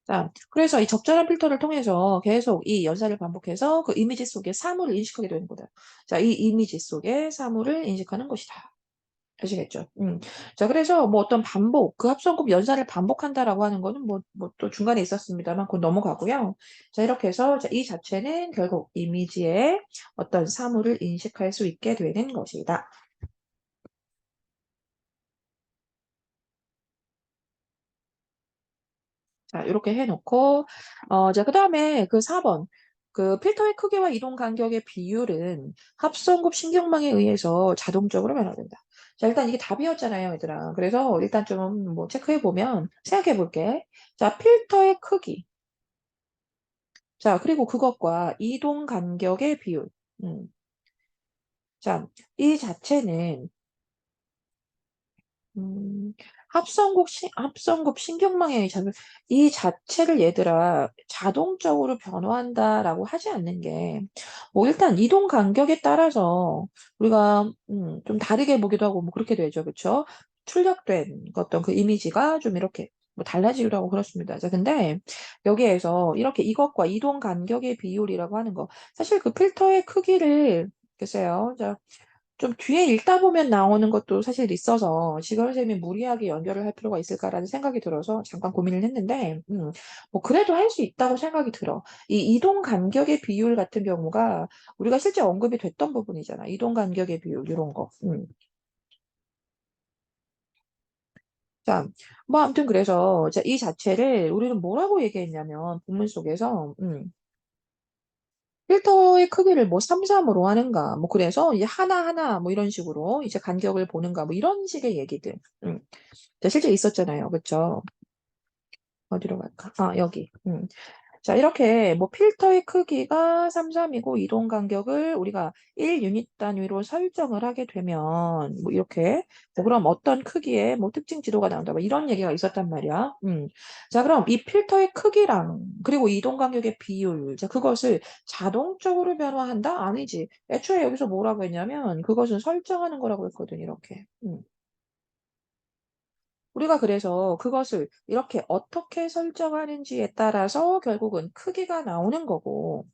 자, 그래서 이 적절한 필터를 통해서 계속 이 연산을 반복해서 그 이미지 속의 사물을 인식하게 되는 거다. 자, 이 이미지 속의 사물을 인식하는 것이다. 아시겠죠? 자, 그래서 뭐 어떤 반복, 그 합성곱 연산을 반복한다라고 하는 거는 뭐 또 중간에 있었습니다만 그건 넘어가고요. 자, 이렇게 해서 자, 이 자체는 결국 이미지의 어떤 사물을 인식할 수 있게 되는 것이다. 자, 이렇게 해놓고, 자, 그 다음에 그 4번. 그 필터의 크기와 이동 간격의 비율은 합성곱 신경망에 의해서 자동적으로 변화된다. 자, 일단 이게 답이었잖아요, 얘들아. 그래서 일단 좀 뭐 체크해보면 생각해 볼게. 자, 필터의 크기. 자, 그리고 그것과 이동 간격의 비율. 음. 자, 이 자체는 합성곱 신경망의 작용, 이 자체를 얘들아, 자동적으로 변화한다라고 하지 않는 게, 뭐, 일단 이동 간격에 따라서 우리가, 좀 다르게 보기도 하고, 뭐, 그렇게 되죠. 그쵸? 출력된 어떤 그 이미지가 좀 이렇게, 뭐, 달라지기도 하고 그렇습니다. 자, 근데 여기에서 이렇게 이것과 이동 간격의 비율이라고 하는 거, 사실 그 필터의 크기를, 글쎄요. 자, 좀 뒤에 읽다 보면 나오는 것도 사실 있어서 지금 선생님이 무리하게 연결을 할 필요가 있을까라는 생각이 들어서 잠깐 고민을 했는데, 뭐 그래도 할 수 있다고 생각이 들어. 이 이동 간격의 비율 같은 경우가 우리가 실제 언급이 됐던 부분이잖아. 이동 간격의 비율 이런 거. 자, 뭐 아무튼 그래서 자, 이 자체를 우리는 뭐라고 얘기했냐면 본문 속에서 필터의 크기를 뭐 3, 3으로 하는가, 뭐 그래서 이제 하나하나 뭐 이런 식으로 이제 간격을 보는가, 뭐 이런 식의 얘기들. 자, 실제 있었잖아요. 그쵸? 어디로 갈까? 아, 여기. 자, 이렇게 뭐 필터의 크기가 3, 3이고 이동 간격을 우리가 1 유닛 단위로 설정을 하게 되면 뭐 이렇게 뭐 그럼 어떤 크기의 뭐 특징 지도가 나온다. 뭐 이런 얘기가 있었단 말이야. 자, 그럼 이 필터의 크기랑 그리고 이동 간격의 비율. 자, 그것을 자동적으로 변화한다? 아니지. 애초에 여기서 뭐라고 했냐면 그것은 설정하는 거라고 했거든. 이렇게. 우리가 그래서 그것을 이렇게 어떻게 설정하는지에 따라서 결국은 크기가 나오는 거고,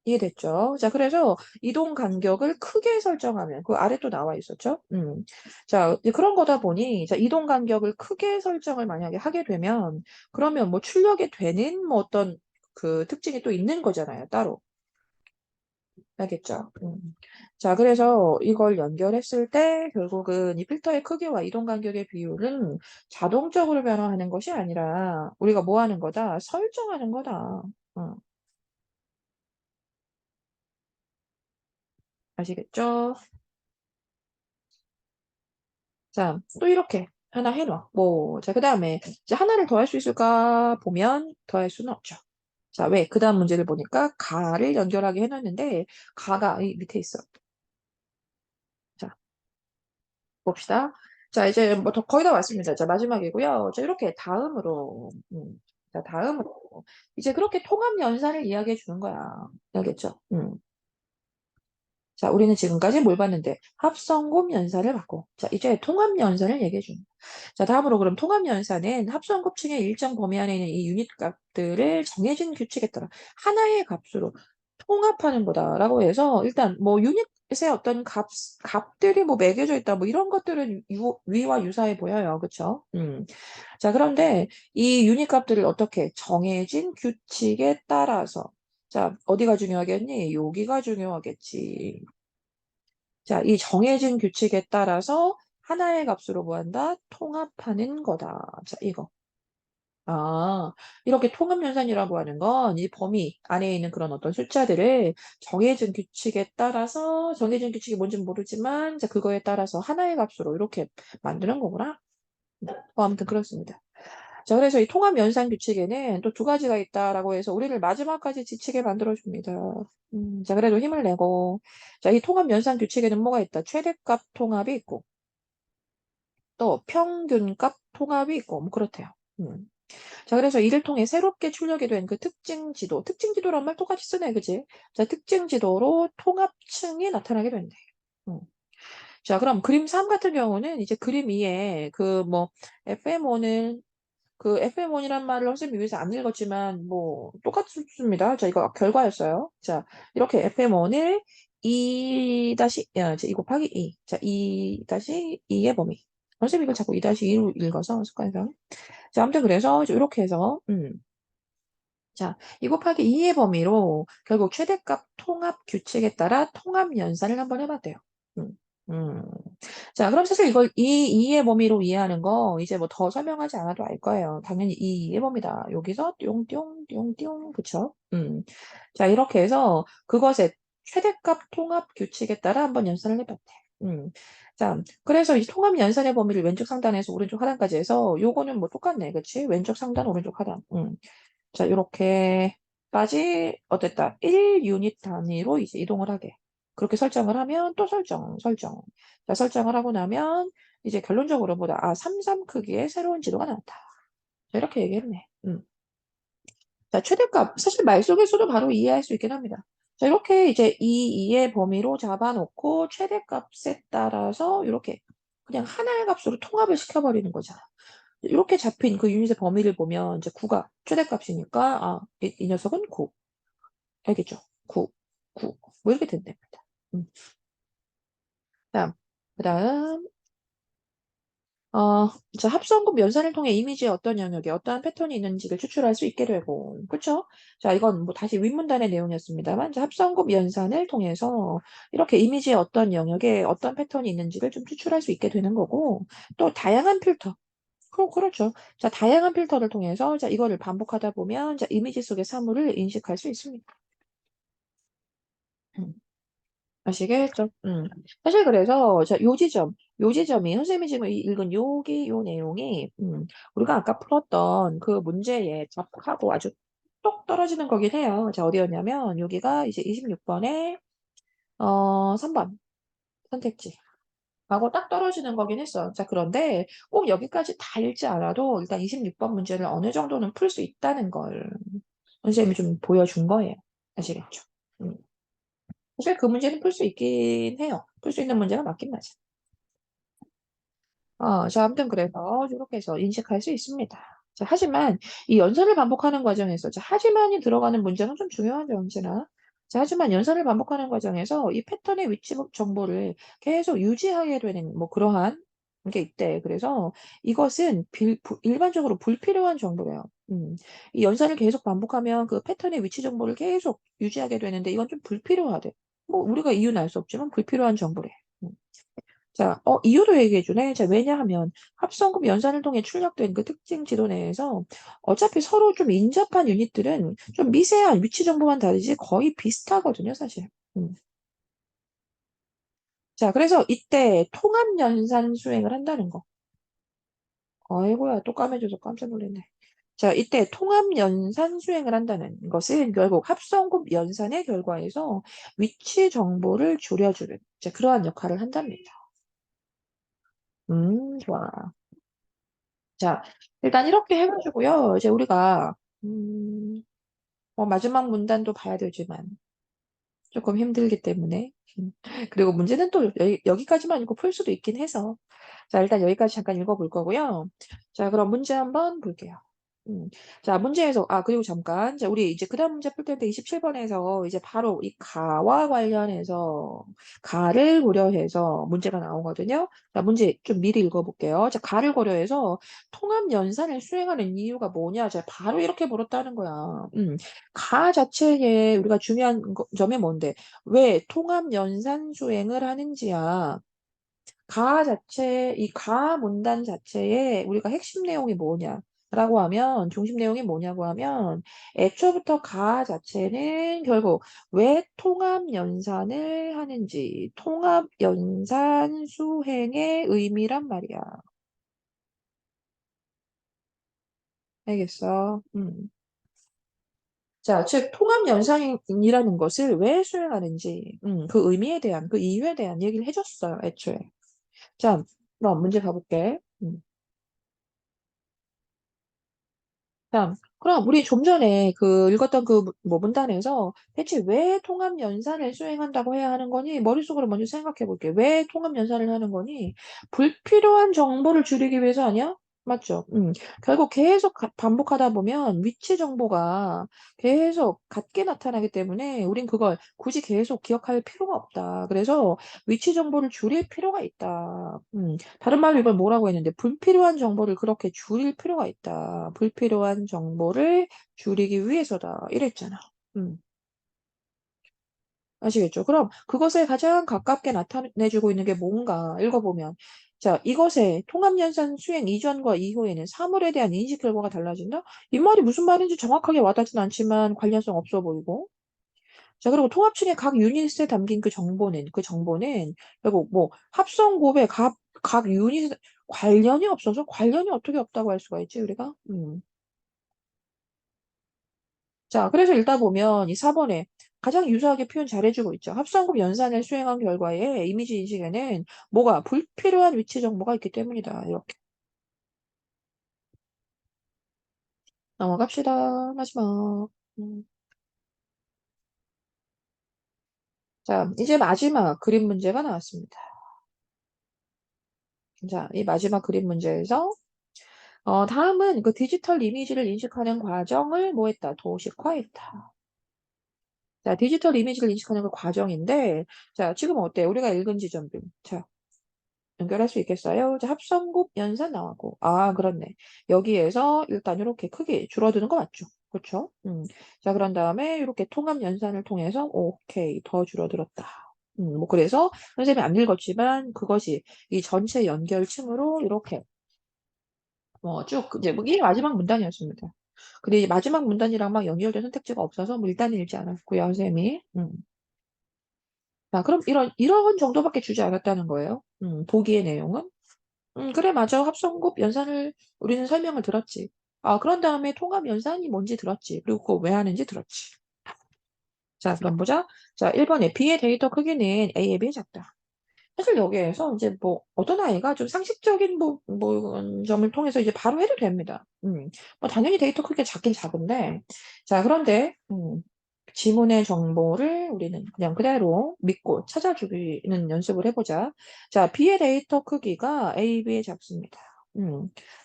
이해됐죠? 자, 그래서 이동 간격을 크게 설정하면, 그 아래 또 나와 있었죠? 자, 이제 그런 거다 보니, 자, 이동 간격을 크게 설정을 만약에 하게 되면, 그러면 뭐 출력이 되는 뭐 어떤 그 특징이 또 있는 거잖아요, 따로. 알겠죠? 자, 그래서 이걸 연결했을 때 결국은 이 필터의 크기와 이동 간격의 비율은 자동적으로 변화하는 것이 아니라 우리가 뭐 하는 거다? 설정하는 거다. 어, 아시겠죠? 자, 또 이렇게 하나 해놔. 뭐, 자, 그 다음에 이제 하나를 더 할 수 있을까 보면 더 할 수는 없죠. 자, 왜? 그 다음 문제를 보니까 가를 연결하게 해놨는데 가가 이 밑에 있어. 자, 봅시다. 자, 이제 뭐 더 거의 다 왔습니다. 자, 마지막이고요. 자, 이렇게 다음으로, 자, 다음으로. 이제 그렇게 통합 연산을 이야기해 주는 거야. 알겠죠? 자, 우리는 지금까지 뭘 봤는데? 합성곱 연산을 봤고. 자, 이제 통합 연산을 얘기해 주는 거야. 자, 다음으로 그럼 통합 연산은 합성곱층의 일정 범위 안에 있는 이 유닛 값들을 정해진 규칙에 따라 하나의 값으로 통합하는 거다라고 해서 일단 뭐 유닛의 어떤 값들이 뭐 매겨져 있다 뭐 이런 것들은 위와 유사해 보여요. 그쵸? 자, 그런데 이 유닛 값들을 어떻게 정해진 규칙에 따라서 자, 어디가 중요하겠니? 여기가 중요하겠지. 자, 이 정해진 규칙에 따라서 하나의 값으로 뭐 한다? 통합하는 거다. 자, 이거. 아, 이렇게 통합연산이라고 하는 건 이 범위 안에 있는 그런 어떤 숫자들을 정해진 규칙에 따라서, 정해진 규칙이 뭔지는 모르지만, 자, 그거에 따라서 하나의 값으로 이렇게 만드는 거구나. 아무튼 그렇습니다. 자, 그래서 이 통합연산 규칙에는 또 두 가지가 있다라고 해서 우리를 마지막까지 지치게 만들어줍니다. 자, 그래도 힘을 내고. 자, 이 통합연산 규칙에는 뭐가 있다? 최대값 통합이 있고, 또 평균값 통합이 있고, 뭐 그렇대요. 음. 자, 그래서 이를 통해 새롭게 출력이 된 그 특징 지도, 특징 지도란 말 똑같이 쓰네, 그지? 자, 특징 지도로 통합층이 나타나게 된대. 음. 자, 그럼 그림 3 같은 경우는 이제 그림 2에 그 뭐 FM1은 그 FM1이란 말을 선생님이 위해서 안 읽었지만 뭐 똑같습니다. 자, 이거 결과였어요. 자, 이렇게 FM1을 2 곱하기 2. 자, 2-2의 범위. 선생님 이걸 자꾸 2-2로 읽어서 습관상. 자, 아무튼 그래서 이렇게 해서, 자, 2 곱하기 2의 범위로 결국 최대값 통합 규칙에 따라 통합 연산을 한번 해봤대요. 음, 음. 자, 그럼 사실 이걸 2의 범위로 이해하는 거 이제 뭐 더 설명하지 않아도 알 거예요. 당연히 2의 범위다. 여기서 띵띵띵띵 그쵸? 자, 이렇게 해서 그것의 최대값 통합 규칙에 따라 한번 연산을 해봤대. 자, 그래서 이 통합 연산의 범위를 왼쪽 상단에서 오른쪽 하단까지 해서 요거는 뭐 똑같네. 그치? 왼쪽 상단, 오른쪽 하단. 자, 요렇게까지 어땠다? 1유닛 단위로 이제 이동을 하게. 그렇게 설정을 하면 또 설정. 자, 설정을 하고 나면 이제 결론적으로 보다 33 크기의 새로운 지도가 나왔다. 자, 이렇게 얘기했네. 자, 최대값. 사실 말 속에서도 바로 이해할 수 있긴 합니다. 자, 이렇게 이제 이 2의 범위로 잡아놓고 최대값에 따라서 이렇게 그냥 하나의 값으로 통합을 시켜버리는 거잖아. 이렇게 잡힌 그 유닛의 범위를 보면 이제 9가 최대값이니까 이 녀석은 9. 알겠죠? 9, 9. 뭐 이렇게 된답니다. 음. 다음, 그다음 자, 합성곱 연산을 통해 이미지의 어떤 영역에 어떠한 패턴이 있는지를 추출할 수 있게 되고, 그쵸? 자, 이건 뭐 다시 윗문단의 내용이었습니다만, 자, 합성곱 연산을 통해서 이렇게 이미지의 어떤 영역에 어떤 패턴이 있는지를 좀 추출할 수 있게 되는 거고, 또 다양한 필터. 그렇죠. 자, 다양한 필터를 통해서, 자, 이거를 반복하다 보면, 자, 이미지 속의 사물을 인식할 수 있습니다. 음. 아시겠죠? 사실 그래서 자, 요 지점이 선생님이 지금 읽은 요 내용이 우리가 아까 풀었던 그 문제의 답하고 아주 똑 떨어지는 거긴 해요. 자, 어디였냐면 여기가 이제 26번에 3번 선택지. 하고 딱 떨어지는 거긴 했어. 자, 그런데 꼭 여기까지 다 읽지 않아도 일단 26번 문제를 어느 정도는 풀 수 있다는 걸 선생님이 좀 보여준 거예요. 아시겠죠? 음. 사실 그 문제는 풀 수 있긴 해요. 풀 수 있는 문제가 맞긴 맞아. 자, 아무튼 그래서 이렇게 해서 인식할 수 있습니다. 자, 하지만 이 연산을 반복하는 과정에서 자, 하지만이 들어가는 문제는 좀 중요하죠, 언제나. 자, 하지만 연산을 반복하는 과정에서 이 패턴의 위치 정보를 계속 유지하게 되는 뭐 그러한 게 있대. 그래서 이것은 일반적으로 불필요한 정보래요. 이 연산을 계속 반복하면 그 패턴의 위치 정보를 계속 유지하게 되는데 이건 좀 불필요하대. 뭐 우리가 이유는 알 수 없지만 불필요한 정보래. 음. 자, 이유도 얘기해 주네. 자, 왜냐하면 합성급 연산을 통해 출력된 그 특징 지도 내에서 어차피 서로 좀 인접한 유닛들은 좀 미세한 위치 정보만 다르지 거의 비슷하거든요, 사실. 음. 자, 그래서 이때 통합 연산 수행을 한다는 거. 아이고야, 또 까매줘서 깜짝 놀랐네. 자, 이때 통합 연산 수행을 한다는 것은 결국 합성급 연산의 결과에서 위치 정보를 줄여주는 자, 그러한 역할을 한답니다. 좋아. 자, 일단 이렇게 해가지고요. 이제 우리가, 마지막 문단도 봐야 되지만, 조금 힘들기 때문에. 그리고 문제는 또 여기까지만 읽고 풀 수도 있긴 해서. 자, 일단 여기까지 잠깐 읽어볼 거고요. 자, 그럼 문제 한번 볼게요. 자, 문제에서, 그리고 잠깐. 자, 우리 이제 그 다음 문제 풀 텐데 27번에서 이제 바로 이 가와 관련해서 가를 고려해서 문제가 나오거든요. 자, 문제 좀 미리 읽어볼게요. 자, 가를 고려해서 통합 연산을 수행하는 이유가 뭐냐? 자, 바로 이렇게 물었다는 거야. 가 자체에 우리가 중요한 점이 뭔데? 왜 통합 연산 수행을 하는지야. 이 가 문단 자체에 우리가 핵심 내용이 뭐냐라고 하면, 중심 내용이 뭐냐고 하면, 애초부터 가 자체는 결국 왜 통합 연산을 하는지, 통합 연산 수행의 의미란 말이야. 알겠어? 자, 즉, 통합 연산이라는 것을 왜 수행하는지, 그 의미에 대한, 그 이유에 대한 얘기를 해줬어요, 애초에. 자, 그럼 문제 가볼게. 자, 그럼 우리 좀 전에 그 읽었던 그 뭐 문단에서 대체 왜 통합 연산을 수행한다고 해야 하는 거니? 머릿속으로 먼저 생각해 볼게. 왜 통합 연산을 하는 거니? 불필요한 정보를 줄이기 위해서 아니야? 맞죠? 결국 계속 반복하다 보면 위치 정보가 계속 같게 나타나기 때문에 우린 그걸 굳이 계속 기억할 필요가 없다. 그래서 위치 정보를 줄일 필요가 있다. 다른 말로 이걸 뭐라고 했는데 불필요한 정보를 그렇게 줄일 필요가 있다. 불필요한 정보를 줄이기 위해서다. 이랬잖아. 음. 아시겠죠? 그럼 그것에 가장 가깝게 나타내주고 있는 게 뭔가 읽어보면 자, 이것의 통합연산 수행 이전과 이후에는 사물에 대한 인식 결과가 달라진다? 이 말이 무슨 말인지 정확하게 와닿진 않지만 관련성 없어 보이고 자, 그리고 통합층의 각 유닛에 담긴 그 정보는 결국 뭐 합성 곱의 각 유닛 관련이 없어서 관련이 어떻게 없다고 할 수가 있지 우리가? 자, 그래서 읽다 보면 이 4번에 가장 유사하게 표현 잘해주고 있죠. 합성곱 연산을 수행한 결과에 이미지 인식에는 뭐가 불필요한 위치 정보가 있기 때문이다. 이렇게 넘어갑시다. 마지막. 음. 자, 이제 마지막 그림 문제가 나왔습니다. 자, 이 마지막 그림 문제에서 다음은 그 디지털 이미지를 인식하는 과정을 뭐 했다? 도식화했다. 자, 디지털 이미지를 인식하는 그 과정인데, 자, 지금 어때요? 우리가 읽은 지점들. 자, 연결할 수 있겠어요? 자, 합성곱 연산 나왔고. 아, 그렇네. 여기에서 일단 이렇게 크게 줄어드는 거 맞죠? 그렇죠? 자, 그런 다음에 이렇게 통합 연산을 통해서 오케이, 더 줄어들었다. 뭐 그래서 선생님이 안 읽었지만 그것이 이 전체 연결층으로 이렇게 쭉 이제 뭐 이게 마지막 문단이었습니다. 근데 이 마지막 문단이랑 막 연결된 선택지가 없어서 뭐 일단 읽지 않았고요, 선생님이. 자, 그럼 이런 정도밖에 주지 않았다는 거예요. 보기의 내용은. 그래, 맞아. 합성곱 연산을 우리는 설명을 들었지. 아, 그런 다음에 통합 연산이 뭔지 들었지. 그리고 그거 왜 하는지 들었지. 자, 그럼 보자. 자, 1번에 B의 데이터 크기는 A에 비해 작다. 사실 여기에서 이제 뭐 어떤 아이가 좀 상식적인 점을 통해서 이제 바로 해도 됩니다. 뭐 당연히 데이터 크기가 작긴 작은데 자 그런데 지문의 정보를 우리는 그냥 그대로 믿고 찾아주기는 연습을 해보자. 자 B의 데이터 크기가 A, B에 작습니다.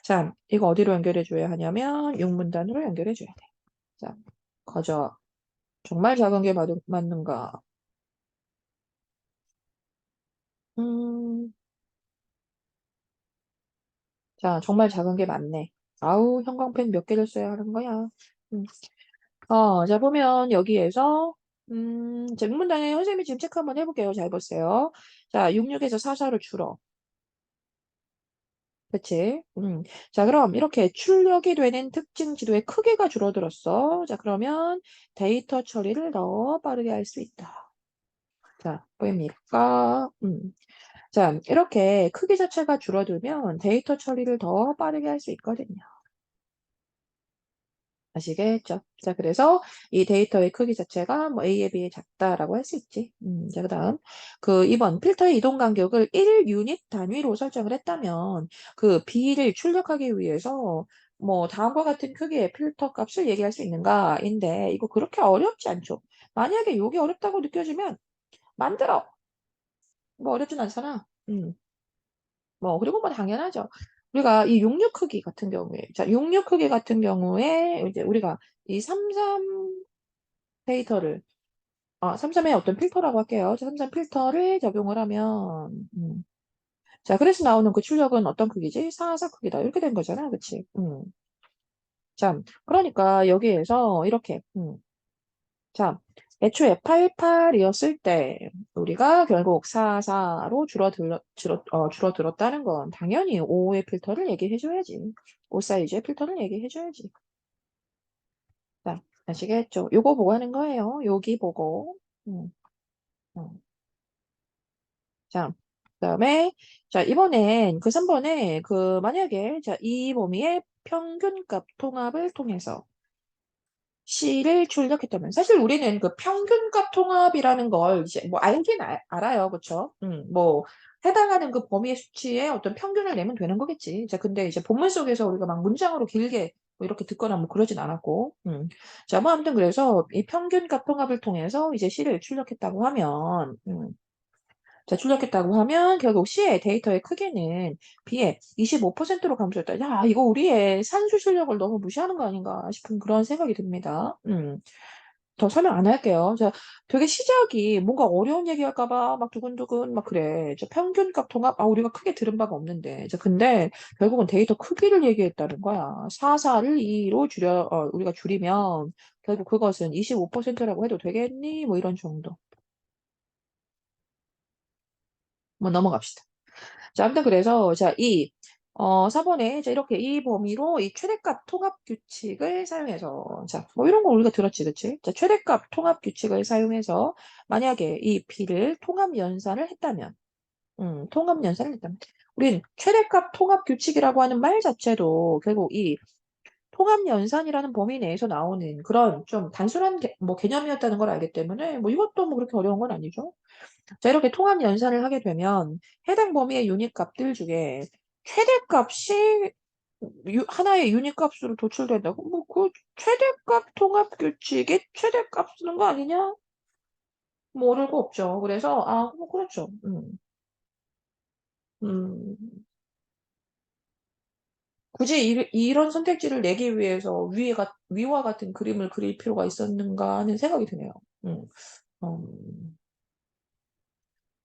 자 이거 어디로 연결해줘야 하냐면 6문단으로 연결해줘야 돼. 자 거저 정말 작은 게 맞는가? 음, 자, 정말 작은 게 많네. 아우, 형광펜 몇 개를 써야 하는 거야. 음. 자, 보면 여기에서, 문단에 선생님이 지금 체크 한번 해볼게요. 잘 보세요. 자, 66에서 44로 줄어. 그치? 자, 그럼 이렇게 출력이 되는 특징 지도의 크기가 줄어들었어. 자, 그러면 데이터 처리를 더 빠르게 할 수 있다. 자, 보입니까? 자, 이렇게 크기 자체가 줄어들면 데이터 처리를 더 빠르게 할 수 있거든요. 아시겠죠? 자, 그래서 이 데이터의 크기 자체가 뭐 A에 비해 작다라고 할 수 있지. 자, 그다음 그 2번 필터의 이동 간격을 1 유닛 단위로 설정을 했다면 그 B를 출력하기 위해서 뭐 다음과 같은 크기의 필터 값을 얘기할 수 있는가인데 이거 그렇게 어렵지 않죠. 만약에 이게 어렵다고 느껴지면 만들어. 뭐 어렵진 않잖아. 뭐 그리고 뭐 당연하죠. 우리가 이 66 크기 같은 경우에 자 66 크기 같은 경우에 이제 우리가 이 33 데이터를 33의 어떤 필터라고 할게요. 33 필터를 적용을 하면 자 그래서 나오는 그 출력은 어떤 크기지? 44 크기다. 이렇게 된 거잖아. 그치? 자 그러니까 여기에서 이렇게 자 애초에 88이었을 때 우리가 결국 44로 줄어들었다는 건 당연히 5의 필터를 얘기해줘야지. 5 사이즈의 필터를 얘기해줘야지. 자, 아시겠죠? 요거 보고 하는 거예요. 여기 보고. 음, 음. 자, 그다음에 자 이번엔 그 3번에 그 만약에 자 이 범위의 평균값 통합을 통해서 C를 출력했다면 사실 우리는 그 평균값 통합이라는 걸 이제 뭐 알긴 알아요. 그쵸? 뭐 해당하는 그 범위의 수치에 어떤 평균을 내면 되는 거겠지. 자, 근데 이제 본문 속에서 우리가 막 문장으로 길게 뭐 이렇게 듣거나 뭐 그러진 않았고. 자, 뭐 아무튼 그래서 이 평균값 통합을 통해서 이제 C를 출력했다고 하면 자, 출력했다고 하면 결국 C의 데이터의 크기는 B의 25%로 감소했다. 야, 이거 우리의 산수 실력을 너무 무시하는 거 아닌가 싶은 그런 생각이 듭니다. 더 설명 안 할게요. 자, 되게 시작이 뭔가 어려운 얘기할까 봐 막 두근두근 막 그래. 저 평균값 통합, 우리가 크게 들은 바가 없는데. 자, 근데 결국은 데이터 크기를 얘기했다는 거야. 44를 2로 우리가 줄이면 결국 그것은 25%라고 해도 되겠니? 뭐 이런 정도. 뭐 넘어갑시다. 자, 아무튼 그래서 자, 4번에 자, 이렇게 이 범위로 이 최대값 통합 규칙을 사용해서 자, 뭐 이런 거 우리가 들었지, 그치? 자, 최대값 통합 규칙을 사용해서 만약에 이 B를 통합 연산을 했다면, 통합 연산을 했다면, 우린 최대값 통합 규칙이라고 하는 말 자체도 결국 이 통합 연산이라는 범위 내에서 나오는 그런 좀 단순한 뭐 개념이었다는 걸 알기 때문에 뭐 이것도 뭐 그렇게 어려운 건 아니죠. 자, 이렇게 통합 연산을 하게 되면 해당 범위의 유닛 값들 중에 최대값이 하나의 유닛 값으로 도출된다고? 뭐, 그 최대값 통합 규칙의 최대값 쓰는 거 아니냐? 뭐 어려울 거 없죠. 그래서, 뭐, 그렇죠. 음, 굳이 이런 선택지를 내기 위해서 위와 같은 그림을 그릴 필요가 있었는가 하는 생각이 드네요. 음, 음.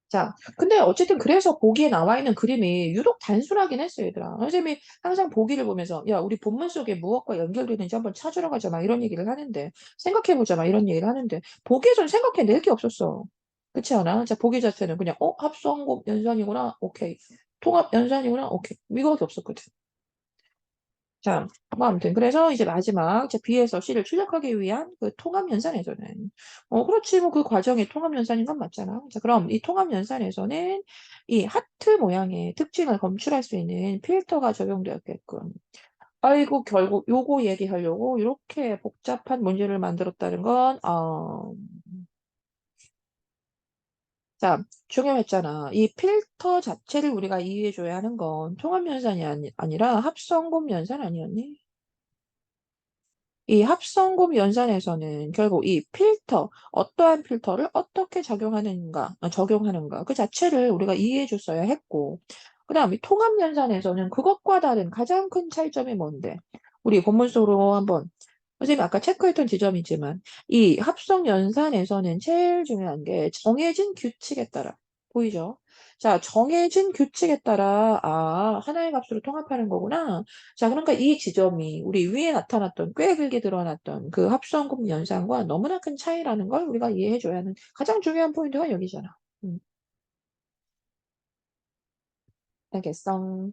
자, 근데 어쨌든 그래서 보기에 나와 있는 그림이 유독 단순하긴 했어요, 얘들아. 선생님이 항상 보기를 보면서, 야, 우리 본문 속에 무엇과 연결되는지 한번 찾으러 가자, 막 이런 얘기를 하는데, 생각해보자, 막 이런 얘기를 하는데, 보기에선 생각해낼 게 없었어. 그렇지 않아? 자, 보기 자체는 그냥, 합성곱 연산이구나, 오케이. 통합 연산이구나, 오케이. 이거밖에 없었거든. 자, 뭐 아무튼 그래서 이제 마지막 자 B에서 C를 출력하기 위한 그 통합 연산에서는 그렇지 뭐 그 과정이 통합 연산인 건 맞잖아. 자, 그럼 이 통합 연산에서는 이 하트 모양의 특징을 검출할 수 있는 필터가 적용되었게끔. 아이고 결국 요거 얘기하려고 이렇게 복잡한 문제를 만들었다는 건 자, 중요했잖아. 이 필터 자체를 우리가 이해해줘야 하는 건 통합 연산이 아니라 합성곱 연산 아니었니? 이 합성곱 연산에서는 결국 이 필터, 어떠한 필터를 어떻게 적용하는가, 그 자체를 우리가 이해해 줬어야 했고, 그 다음 이 통합 연산에서는 그것과 다른 가장 큰 차이점이 뭔데? 우리 본문 속으로 한번, 선생님이 아까 체크했던 지점이지만, 이 합성 연산에서는 제일 중요한 게 정해진 규칙에 따라, 보이죠? 자, 정해진 규칙에 따라, 하나의 값으로 통합하는 거구나. 자, 그러니까 이 지점이 우리 위에 나타났던 꽤 길게 드러났던 그 합성곱 연산과 너무나 큰 차이라는 걸 우리가 이해해 줘야 하는 가장 중요한 포인트가 여기잖아. 음, 알겠어.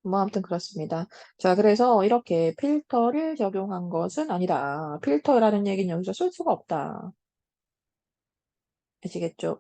뭐 아무튼 그렇습니다. 자, 그래서 이렇게 필터를 적용한 것은 아니다. 필터라는 얘기는 여기서 쓸 수가 없다. 아시겠죠?